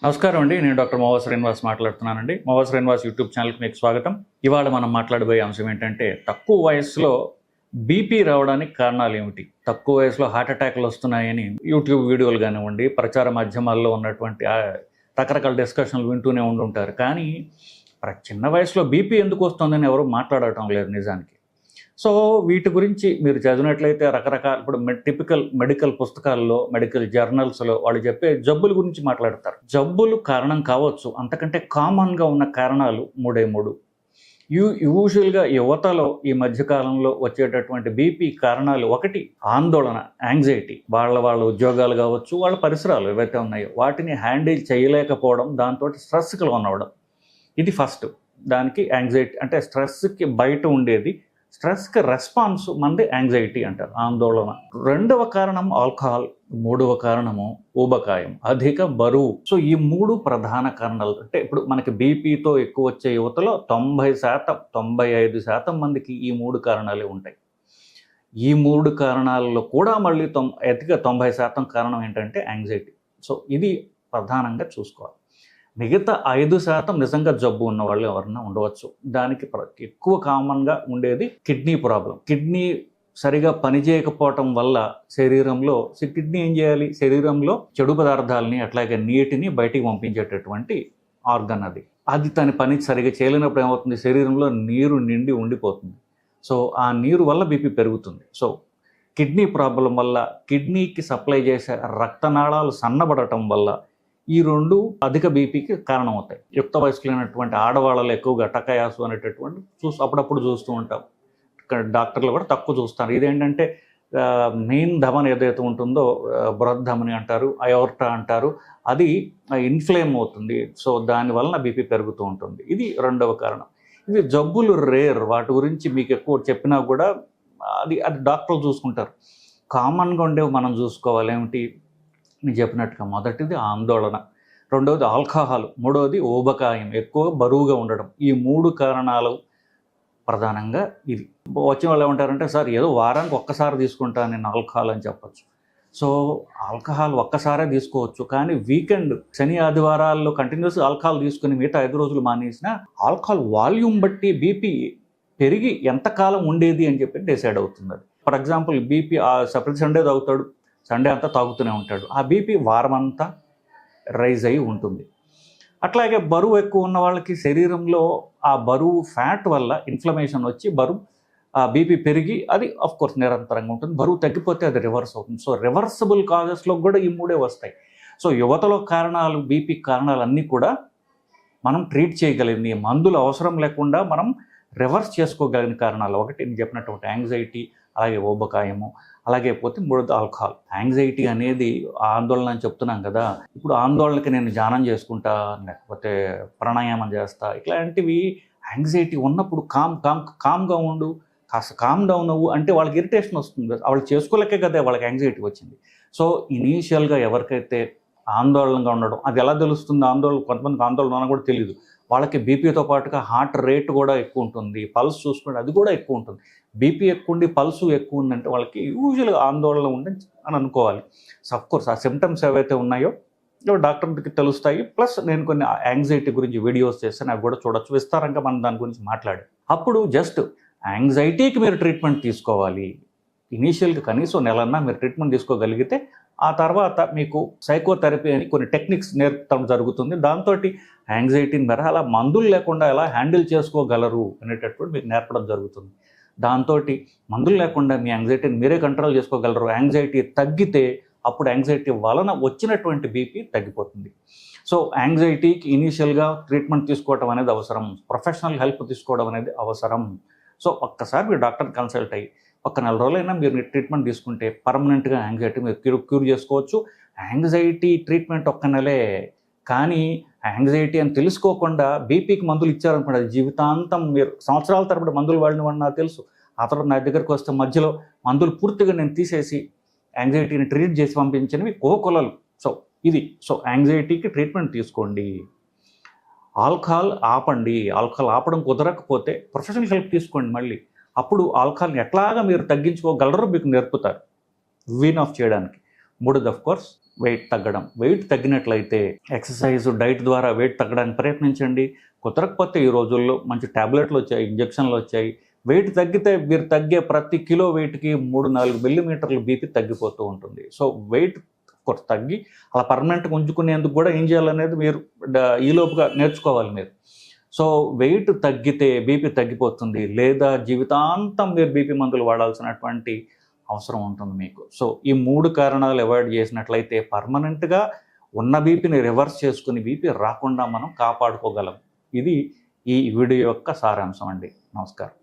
నమస్కారం అండి. నేను డాక్టర్ మోవా శ్రీనివాస్ మాట్లాడుతున్నానండి. మోవా శ్రీనివాస్ యూట్యూబ్ ఛానల్కి మీకు స్వాగతం. ఇవాళ మనం మాట్లాడబోయే అంశం ఏంటంటే, తక్కువ వయసులో బీపీ రావడానికి కారణాలు ఏమిటి? తక్కువ వయసులో హార్ట్ అటాక్లు వస్తున్నాయని యూట్యూబ్ వీడియోలు కానివ్వండి, ప్రచార మాధ్యమాల్లో ఉన్నటువంటి రకరకాల డిస్కషన్లు వింటూనే ఉండుంటారు. కానీ చిన్న వయసులో బీపీ ఎందుకు వస్తుందని ఎవరు మాట్లాడటం లేదు నిజానికి. సో వీటి గురించి మీరు చదివినట్లయితే రకరకాల ఇప్పుడు టిపికల్ మెడికల్ పుస్తకాల్లో, మెడికల్ జర్నల్స్లో వాళ్ళు చెప్పే జబ్బుల గురించి మాట్లాడతారు. జబ్బులు కారణం కావచ్చు, అంతకంటే కామన్గా ఉన్న కారణాలు మూడు. యూజువల్గా యువతలో ఈ మధ్యకాలంలో వచ్చేటటువంటి బీపీ కారణాలు, ఒకటి ఆందోళన, యాంగ్జైటీ. వాళ్ళ ఉద్యోగాలు కావచ్చు, వాళ్ళ పరిసరాలు ఏవైతే ఉన్నాయో వాటిని హ్యాండిల్ చేయలేకపోవడం, దాంతో స్ట్రెస్కి లోనవడం. ఇది ఫస్ట్. దానికి యాంగ్జైటీ అంటే స్ట్రెస్కి బయట ఉండేది. స్ట్రెస్కి రెస్పాన్స్ మనది యాంగ్జైటీ అంటారు, ఆందోళన. రెండవ కారణం ఆల్కహాల్, మూడవ కారణము ఊబకాయం, అధిక బరువు. సో ఈ మూడు ప్రధాన కారణాలు. అంటే ఇప్పుడు మనకి బీపీతో ఎక్కువ వచ్చే యువతలో 90%, 95% మందికి ఈ మూడు కారణాలే ఉంటాయి. ఈ మూడు కారణాలలో కూడా మళ్ళీ అతిగా 90% కారణం ఏంటంటే యాంగ్జైటీ. సో ఇది ప్రధానంగా చూసుకోవాలి. మిగతా 5% నిజంగా జబ్బు ఉన్న వాళ్ళు ఎవరన్నా ఉండవచ్చు. దానికి ఎక్కువ కామన్గా ఉండేది కిడ్నీ ప్రాబ్లం. కిడ్నీ సరిగా పనిచేయకపోవటం వల్ల శరీరంలో కిడ్నీ ఏం చేయాలి? శరీరంలో చెడు పదార్థాలని అట్లాగే నీటిని బయటికి పంపించేటటువంటి ఆర్గన్ అది తన పని సరిగా చేయలేనప్పుడు ఏమవుతుంది? శరీరంలో నీరు నిండి ఉండిపోతుంది. సో ఆ నీరు వల్ల బీపీ పెరుగుతుంది. సో కిడ్నీ ప్రాబ్లం వల్ల కిడ్నీకి సప్లై చేసే రక్తనాళాలు సన్నబడటం వల్ల ఈ రెండు అధిక బీపీకి కారణం అవుతాయి. యుక్త వయస్కులైనటువంటి ఆడవాళ్ళలో ఎక్కువగా టకయాసు అనేటటువంటి అప్పుడప్పుడు చూస్తూ ఉంటాం. డాక్టర్లు కూడా తక్కువ చూస్తారు. ఇదేంటంటే మెయిన్ ధమని ఏదైతే ఉంటుందో, బృహద్ధమని అంటారు, అయోర్టా అంటారు, అది ఇన్ఫ్లేమ్ అవుతుంది. సో దానివలన బీపీ పెరుగుతూ ఉంటుంది. ఇది రెండవ కారణం. ఇది జబ్బులు రేర్, వాటి గురించి మీకు ఎక్కువ చెప్పినా కూడా అది డాక్టర్లు చూసుకుంటారు. కామన్గా ఉండేవి మనం చూసుకోవాలి. ఏమిటి? నేను చెప్పినట్టుగా మొదటిది ఆందోళన, రెండవది ఆల్కహాల్, మూడవది ఊబకాయం, ఎక్కువ బరువుగా ఉండడం. ఈ మూడు కారణాలు ప్రధానంగా ఇవి. వచ్చిన వాళ్ళు ఏమంటారంటే, సార్ ఏదో వారానికి ఒక్కసారి తీసుకుంటాను నేను ఆల్కహాల్ అని చెప్పచ్చు. సో ఆల్కహాల్ ఒక్కసారే తీసుకోవచ్చు, కానీ వీకెండ్ శని ఆదివారాల్లో కంటిన్యూస్ ఆల్కహాల్ తీసుకుని మిగతా 5 రోజులు మానేసిన ఆల్కహాల్ వాల్యూమ్ బట్టి బీపీ పెరిగి ఎంతకాలం ఉండేది అని చెప్పి డిసైడ్ అవుతుంది. ఫర్ ఎగ్జాంపుల్ బీపీ ప్రతి సండే తాగుతాడు, సండే అంతా తాగుతూనే ఉంటాడు, ఆ బీపీ వారం అంతా రైజ్ అయి ఉంటుంది. అట్లాగే బరువు ఎక్కువ ఉన్న వాళ్ళకి శరీరంలో ఆ బరువు ఫ్యాట్ వల్ల ఇన్ఫ్లమేషన్ వచ్చి బీపీ పెరిగి అది ఆఫ్కోర్స్ నిరంతరంగా ఉంటుంది. బరువు తగ్గిపోతే అది రివర్స్ అవుతుంది. సో రివర్సబుల్ కాజెస్లో కూడా ఈ మూడే వస్తాయి. సో యువతలో కారణాలు, బీపీ కారణాలు అన్నీ కూడా మనం ట్రీట్ చేయగలిగింది, మందులు అవసరం లేకుండా మనం రివర్స్ చేసుకోగలిగిన కారణాలు. ఒకటి నేను చెప్పినటువంటి యాంగ్జైటీ, అలాగే ఊబకాయము, అలాగే పోతే మూడోది ఆల్కహాల్. యాంగ్జైటీ అనేది ఆందోళన అని చెప్తున్నాం కదా. ఇప్పుడు ఆందోళనకి నేను ధ్యానం చేసుకుంటా, లేకపోతే ప్రాణాయామం చేస్తా, ఇట్లాంటివి యాంగ్జైటీ ఉన్నప్పుడు కామ్గా ఉండు, కాస్త కామ్ డౌన్ అవ్వు అంటే వాళ్ళకి ఇరిటేషన్ వస్తుంది. వాళ్ళు చేసుకోలేకే కదా వాళ్ళకి యాంగ్జైటీ వచ్చింది. సో ఇనీషియల్గా ఎవరికైతే ఆందోళనగా ఉండడం, అది ఎలా తెలుస్తుంది? కొంతమందికి ఆందోళన కూడా తెలియదు. వాళ్ళకి బీపీతో పాటుగా హార్ట్ రేట్ కూడా ఎక్కువ ఉంటుంది, పల్స్ చూసుకుంటే అది కూడా ఎక్కువ ఉంటుంది. బీపీ ఎక్కువ ఉండి పల్సు ఎక్కువ ఉందంటే వాళ్ళకి యూజువల్గా ఆందోళన ఉంది అని అనుకోవాలి. సో అఫ్కోర్స్ ఆ సిమ్టమ్స్ ఏవైతే ఉన్నాయో డాక్టర్కి తెలుస్తాయి. ప్లస్ నేను కొన్ని యాంగ్జైటీ గురించి వీడియోస్ చేస్తే నాకు కూడా చూడొచ్చు, విస్తారంగా మనం దాని గురించి మాట్లాడి. అప్పుడు జస్ట్ యాంగ్జైటీకి మీరు ట్రీట్మెంట్ తీసుకోవాలి. ఇనీషియల్గా కనీసం నెలన్నా మీరు ట్రీట్మెంట్ తీసుకోగలిగితే ఆ తర్వాత మీకు సైకోథెరపీ అని కొన్ని టెక్నిక్స్ నేర్పడం జరుగుతుంది. దాంతో యాంగ్జైటీని మీరు అలా మందులు లేకుండా ఎలా హ్యాండిల్ చేసుకోగలరు అనేటటువంటి మీకు నేర్పడం జరుగుతుంది. దాంతో మందులు లేకుండా మీ యాంగ్జైటీని మీరే కంట్రోల్ చేసుకోగలరు. యాంగ్జైటీ తగ్గితే అప్పుడు యాంగ్జైటీ వలన వచ్చినటువంటి బీపీ తగ్గిపోతుంది. సో యాంగ్జైటీకి ఇనీషియల్గా ట్రీట్మెంట్ తీసుకోవడం అనేది అవసరం, ప్రొఫెషనల్ హెల్ప్ తీసుకోవడం అనేది అవసరం. సో ఒక్కసారి మీరు డాక్టర్ని కన్సల్ట్ అయ్యి ఒక 4 రోజులైనా మీరు ట్రీట్మెంట్ తీసుకుంటే పర్మనెంట్గా యాంగ్జైటీ మీరు క్యూర్ చేసుకోవచ్చు. యాంగ్జైటీ ట్రీట్మెంట్ ఒక్క నెలే, కానీ యాంగ్జైటీ అని తెలుసుకోకుండా బీపీకి మందులు ఇచ్చారనుకోండి, అది జీవితాంతం మీరు సంవత్సరాల తరబడి మందులు వాడిన నాకు తెలుసు. ఆ తర్వాత నా దగ్గరకు వస్తే మధ్యలో మందులు పూర్తిగా నేను తీసేసి యాంగ్జైటీని ట్రీట్ చేసి పంపించినవి కోకొలలు. సో యాంగ్జైటీకి ట్రీట్మెంట్ తీసుకోండి. ఆల్కహాల్ ఆపండి. ఆల్కహాల్ ఆపడం కుదరకపోతే ప్రొఫెషనల్ హెల్ప్ తీసుకోండి. మళ్ళీ అప్పుడు ఆల్కహాల్ని ఎట్లాగా మీరు తగ్గించుకోగలరో మీకు నేర్పుతారు వీన్ ఆఫ్ చేయడానికి. మూడోది ఆఫ్ కోర్స్ వెయిట్ తగ్గడం. వెయిట్ తగ్గినట్లయితే ఎక్సర్సైజ్, డైట్ ద్వారా వెయిట్ తగ్గడానికి ప్రయత్నించండి. కుదరకపోతే ఈ రోజుల్లో మంచి ట్యాబ్లెట్లు వచ్చాయి, ఇంజెక్షన్లు వచ్చాయి. వెయిట్ తగ్గితే మీరు తగ్గే ప్రతి కిలో వెయిట్కి 3-4 మిల్లీమీటర్లు బీపీ తగ్గిపోతూ ఉంటుంది. సో వెయిట్ తగ్గి అలా పర్మనెంట్గా ఉంచుకునేందుకు కూడా ఏం చేయాలనేది మీరు ఈలోపుగా నేర్చుకోవాలి మీరు. సో వెయిట్ తగ్గితే బీపీ తగ్గిపోతుంది, లేదా జీవితాంతం మీరు బీపీ మందులు వాడాల్సినటువంటి అవసరం ఉంటుంది మీకు. సో ఈ 3 కారణాలు అవాయిడ్ చేసినట్లయితే పర్మనెంట్గా ఉన్న బీపీని రివర్స్ చేసుకుని బీపీ రాకుండా మనం కాపాడుకోగలం. ఇది ఈ వీడియో యొక్క సారాంశం అండి. నమస్కారం.